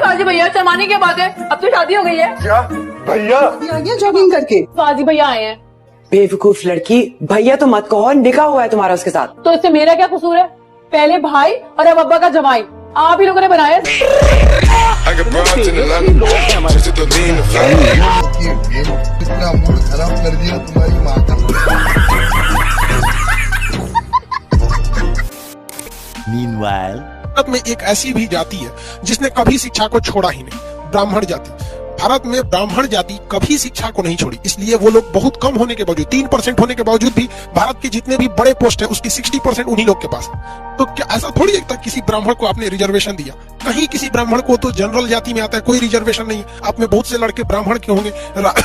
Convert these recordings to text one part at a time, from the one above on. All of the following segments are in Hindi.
फाजी भैया, शर्माने की बात है, अब तो शादी हो गई है। क्या भैया आ गया जॉगिंग करके। फाजी भैया आए हैं। बेवकूफ लड़की, भैया तो मत कहो, निकाह हुआ है तुम्हारा उसके साथ। तो इससे मेरा क्या कसूर है? पहले भाई और अब अब्बा का जमाई, आप ही लोगों ने बनाया। कितना मूड खराब कर दिया तुम्हारी माँ का। Meanwhile, भारत में एक ऐसी भी जाति है जिसने कभी शिक्षा को छोड़ा ही नहीं, ब्राह्मण जाति। भारत में ब्राह्मण जाति कभी शिक्षा को नहीं छोड़ी, इसलिए वो लोग बहुत कम होने के बावजूद, 3% होने के बावजूद भी भारत के जितने भी बड़े पोस्ट है उसकी 60% उन्हीं लोग के पास है। तो क्या ऐसा थोड़ी एक तक किसी ब्राह्मण को आपने रिजर्वेशन दिया? कहीं किसी ब्राह्मण को तो जनरल जाति में आता है, कोई रिजर्वेशन नहीं। आप में बहुत से लड़के ब्राह्मण के होंगे,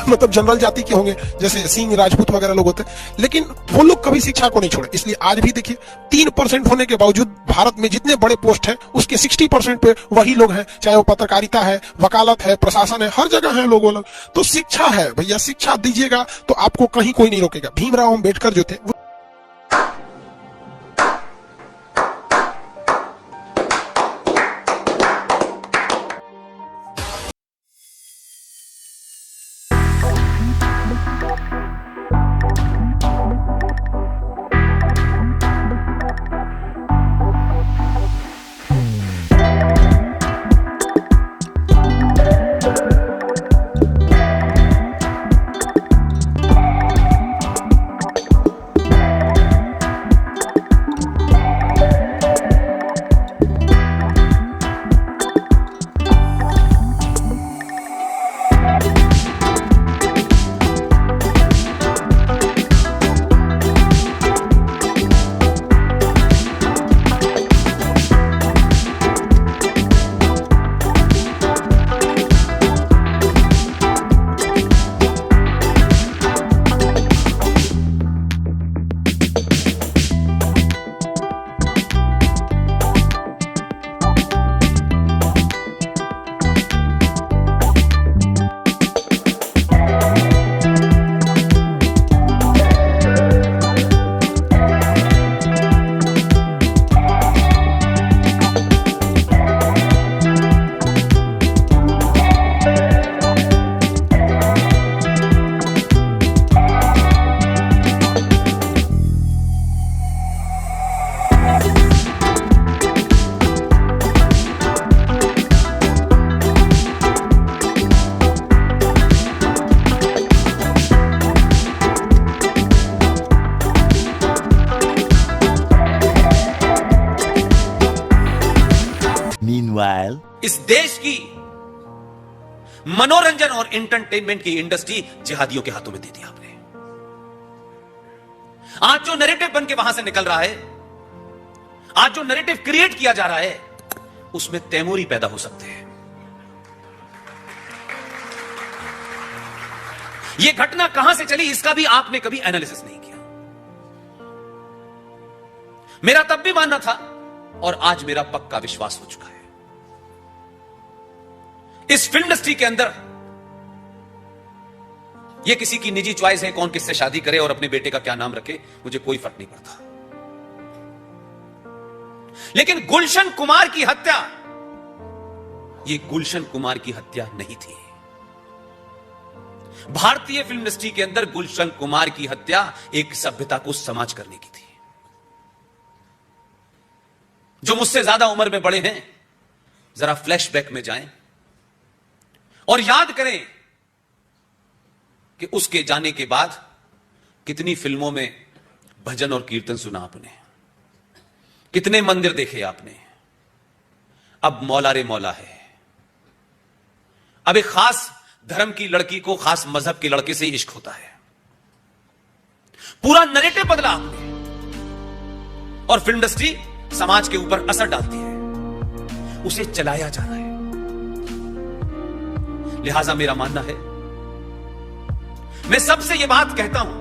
मतलब जनरल जाति के होंगे, जैसे सिंह राजपूत वगैरह लोग होते हैं, लेकिन वो लोग कभी शिक्षा को नहीं छोड़े। इसलिए आज भी देखिए 3% होने के बावजूद भारत में जितने बड़े पोस्ट है उसके 60% पे वही लोग हैं, चाहे वो पत्रकारिता है, वकालत है, प्रशासन है, हर जगह है लोगों लोग। तो शिक्षा है भैया, शिक्षा दीजिएगा तो आपको कहीं कोई नहीं रोकेगा। भीमराव अम्बेडकर जो थे Meanwhile, इस देश की मनोरंजन और एंटरटेनमेंट की इंडस्ट्री जिहादियों के हाथों में दे दी आपने। आज जो नैरेटिव बन के वहां से निकल रहा है, आज जो नैरेटिव क्रिएट किया जा रहा है, उसमें तैमूरी पैदा हो सकते हैं। यह घटना कहां से चली, इसका भी आपने कभी एनालिसिस नहीं किया। मेरा तब भी मानना था और आज मेरा पक्का विश्वास हो चुका है, इस फिल्म इंडस्ट्री के अंदर यह किसी की निजी चॉइस है, कौन किससे शादी करे और अपने बेटे का क्या नाम रखे, मुझे कोई फर्क नहीं पड़ता। लेकिन गुलशन कुमार की हत्या, यह गुलशन कुमार की हत्या नहीं थी। भारतीय फिल्म इंडस्ट्री के अंदर गुलशन कुमार की हत्या एक सभ्यता को समाज करने की थी। जो मुझसे ज्यादा उम्र में बड़े हैं, जरा फ्लैशबैक में जाएं और याद करें कि उसके जाने के बाद कितनी फिल्मों में भजन और कीर्तन सुना आपने, कितने मंदिर देखे आपने। अब मौला रे मौला है, अब एक खास धर्म की लड़की को खास मजहब के लड़के से इश्क होता है। पूरा नैरेटिव बदला आपने और फिल्म इंडस्ट्री समाज के ऊपर असर डालती है, उसे चलाया जाना है। लिहाजा मेरा मानना है, मैं सबसे यह बात कहता हूं,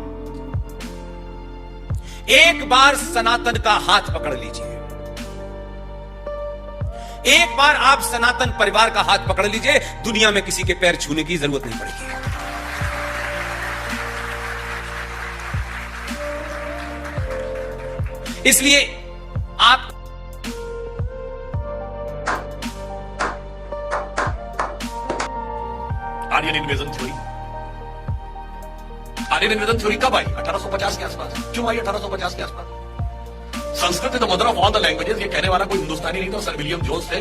एक बार सनातन का हाथ पकड़ लीजिए, एक बार आप सनातन परिवार का हाथ पकड़ लीजिए, दुनिया में किसी के पैर छूने की जरूरत नहीं पड़ेगी। इसलिए आप Aryan invasion theory. Aryan invasion theory कब आई? 1850 के आसपास। क्यों आई 1850 के आसपास? Sanskrit is the mother of all the languages. ये कहने वाला कोई हिंदुस्तानी नहीं था, सर विलियम जोन्स थे,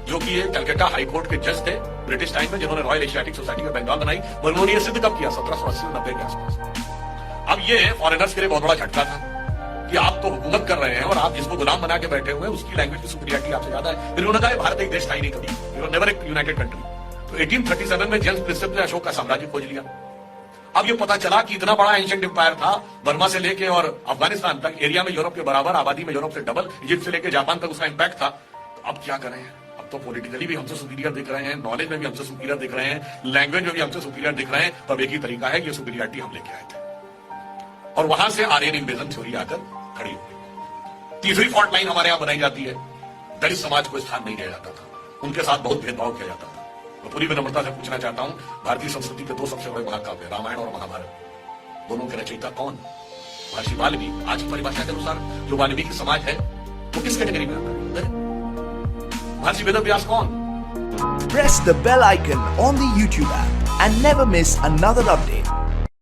जो कि ये कलकत्ता हाई कोर्ट के जज थे ब्रिटिश टाइम में, जिन्होंने Royal Asiatic Society of Bengal बनाई। और उन्होंने ये सिद्ध कब किया? 1780-90 के आसपास। अब ये फॉरेनर्स के लिए बहुत बड़ा झटका था कि आप तो हुकूमत कर रहे हैं और आप जिसको गुलाम बना के बैठे हुए हैं उसकी लैंग्वेज की सुपीरियरिटी आपसे ज्यादा है। फिर उन्होंने कहा भारत एक देश था ही नहीं कभी, नेवर एक यूनाइटेड कंट्री। तो 1837 में जेम्स प्रिंसेप ने अशोक का साम्राज्य खोज लिया। अब ये पता चला कि इतना बड़ा एंशिएंट एम्पायर था, बर्मा से लेके और अफगानिस्तान तक एरिया में यूरोप के बराबर, आबादी में यूरोप से डबल, इजिप्ट से लेके जापान तक उसका इंपैक्ट था। तो अब क्या करें? अब तो पॉलिटिकली भी हमसे सुपीरियर दिख रहे हैं, नॉलेज में भी हमसे सुपीरियर दिख रहे हैं, लैंग्वेज में भी हमसे सुपीरियर दिख रहे हैं। तो अब एक ही तरीका है, ये सुपीरियरिटी हम लेके आए थे। और वहां से आर्यन इन्वेजन थ्योरी आकर खड़ी हो गई। तीसरी फॉल्ट लाइन हमारे यहां बनाई जाती है, दलित समाज को स्थान नहीं दिया जाता था, उनके साथ बहुत भेदभाव किया जाता था। मैं पूरी विनम्रता से पूछना चाहता हूं, भारतीय संस्कृति के दो सबसे बड़े महाकाव्य रामायण और महाभारत, दोनों के रचयिता कौन? महर्षि वाल्मीकि। आज की परिभाषा के अनुसार जो वाल्मीकि समाज है वो किस कैटेगरी में आता है? महर्षि वेदव्यास कौन? Press the bell icon on the YouTube app and never miss another update.